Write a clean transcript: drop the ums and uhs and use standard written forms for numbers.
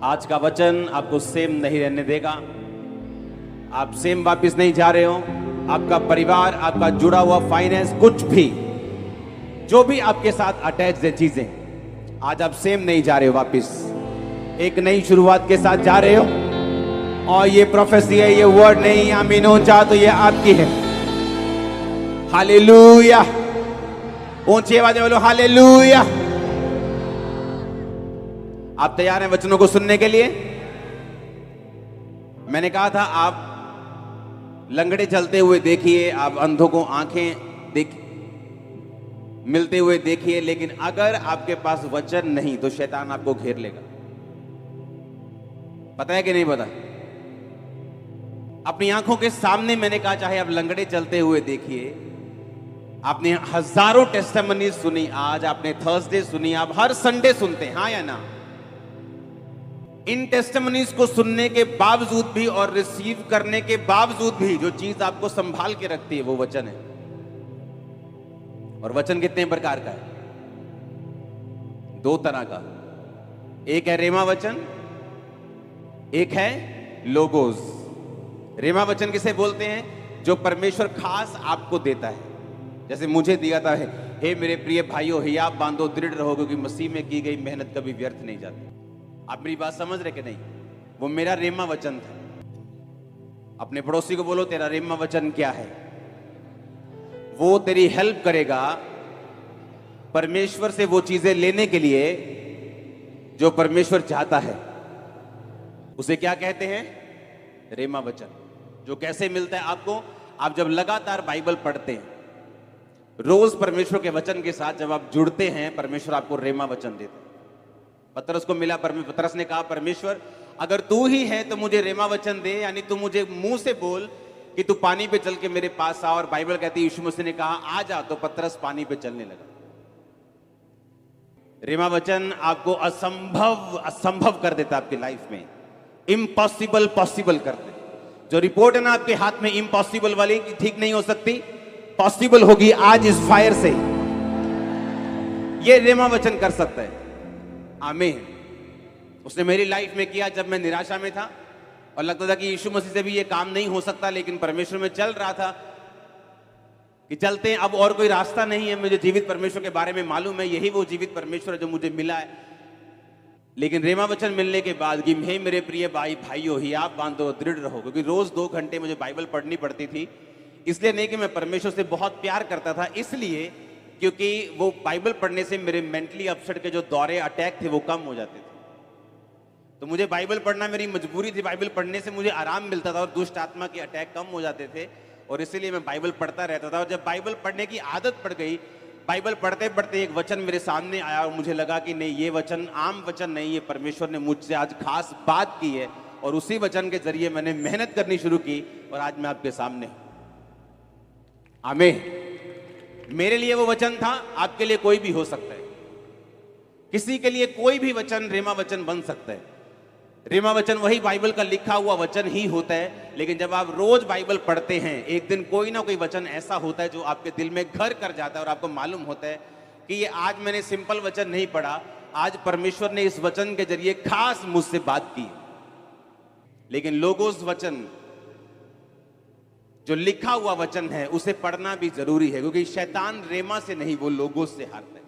आज का वचन आपको सेम नहीं रहने देगा। आप सेम वापस नहीं जा रहे हो। आपका परिवार, आपका जुड़ा हुआ फाइनेंस, कुछ भी जो भी आपके साथ अटैच है चीजें, आज आप सेम नहीं जा रहे हो। वापस एक नई शुरुआत के साथ जा रहे हो। और ये प्रोफेसी है, ये वर्ड नहीं आमीन हो चाह तो ये आपकी है। हालेलुया। ऊंची आवाज में बोलो हालेलुया। आप तैयार हैं वचनों को सुनने के लिए? मैंने कहा था आप लंगड़े चलते हुए देखिए, आप अंधों को आंखें मिलते हुए देखिए, लेकिन अगर आपके पास वचन नहीं तो शैतान आपको घेर लेगा। पता है कि नहीं पता? अपनी आंखों के सामने मैंने कहा, चाहे आप लंगड़े चलते हुए देखिए। आपने हजारों टेस्टिमनी सुनी, आज आपने थर्सडे सुनी, आप हर संडे सुनते हैं, हाँ या ना? इन टेस्टिमनीज को सुनने के बावजूद भी और रिसीव करने के बावजूद भी जो चीज आपको संभाल के रखती है वो वचन है। और वचन कितने प्रकार का है? दो तरह का। एक है रेमा वचन, एक है लोगोस। रेमा वचन किसे बोलते हैं? जो परमेश्वर खास आपको देता है। जैसे मुझे दिया था, हे मेरे प्रिय भाइयों, हियाब बांधो, दृढ़ रहो, क्योंकि मसीह में की गई मेहनत कभी व्यर्थ नहीं जाती। आप मेरी बात समझ रहे कि नहीं? वो मेरा रेमा वचन था। अपने पड़ोसी को बोलो, तेरा रेमा वचन क्या है? वो तेरी हेल्प करेगा परमेश्वर से वो चीजें लेने के लिए जो परमेश्वर चाहता है। उसे क्या कहते हैं? रेमा वचन। जो कैसे मिलता है आपको? आप जब लगातार बाइबल पढ़ते हैं, रोज परमेश्वर के वचन के साथ जब आप जुड़ते हैं, परमेश्वर आपको रेमा वचन देता है। पतरस को मिला, पतरस ने कहा, परमेश्वर अगर तू ही है तो मुझे रेमा वचन दे, यानी तू मुझे मुंह से बोल कि तू पानी पे चल के मेरे पास आ। और बाइबल कहती है यीशु मसीह ने कहा आ जा, तो पतरस पानी पे चलने लगा। रेमा वचन आपको असंभव कर देता, आपकी लाइफ में इम्पॉसिबल पॉसिबल कर दे। जो रिपोर्ट है ना आपके हाथ में इम्पॉसिबल वाली, ठीक नहीं हो सकती, पॉसिबल होगी आज इस फायर से। ये रेमा वचन कर सकता है। आमीन। उसने मेरी लाइफ में किया। जब मैं निराशा में था और लगता था कि यीशु मसीह से भी ये काम नहीं हो सकता, लेकिन परमेश्वर में चल रहा था कि चलते हैं, अब और कोई रास्ता नहीं है। मुझे जीवित परमेश्वर के बारे में मालूम है, यही वो जीवित परमेश्वर है जो मुझे मिला है। लेकिन रेमा वचन मिलने के बाद कि हे मेरे प्रिय भाइयों, हियाब बांधो, दृढ़ रहो, क्योंकि रोज 2 घंटे मुझे बाइबल पढ़नी पड़ती थी। इसलिए नहीं कि मैं परमेश्वर से बहुत प्यार करता था, इसलिए क्योंकि वो बाइबल पढ़ने से मेरे मेंटली अपसेट के जो दौरे, अटैक थे, वो कम हो जाते थे। तो मुझे बाइबल पढ़ना मेरी मजबूरी थी। बाइबल पढ़ने से मुझे आराम मिलता था और दुष्ट आत्मा के अटैक कम हो जाते थे, और इसीलिए मैं बाइबल पढ़ता रहता था। और जब बाइबल पढ़ने की आदत पड़ गई, बाइबल पढ़ते पढ़ते एक वचन मेरे सामने आया और मुझे लगा कि नहीं, ये वचन आम वचन नहीं, ये परमेश्वर ने मुझसे आज खास बात की है। और उसी वचन के जरिए मैंने मेहनत करनी शुरू की और आज मैं आपके सामने हूं। आमीन। मेरे लिए वो वचन था, आपके लिए कोई भी हो सकता है। किसी के लिए कोई भी वचन रेमा वचन बन सकता है। रेमा वचन वही बाइबल का लिखा हुआ वचन ही होता है, लेकिन जब आप रोज बाइबल पढ़ते हैं, एक दिन कोई ना कोई वचन ऐसा होता है जो आपके दिल में घर कर जाता है और आपको मालूम होता है कि ये आज मैंने सिंपल वचन नहीं पढ़ा, आज परमेश्वर ने इस वचन के जरिए खास मुझसे बात की। लेकिन लोगोस वचन, जो लिखा हुआ वचन है, उसे पढ़ना भी जरूरी है, क्योंकि शैतान रेमा से नहीं, वो लोगोस से हारता है।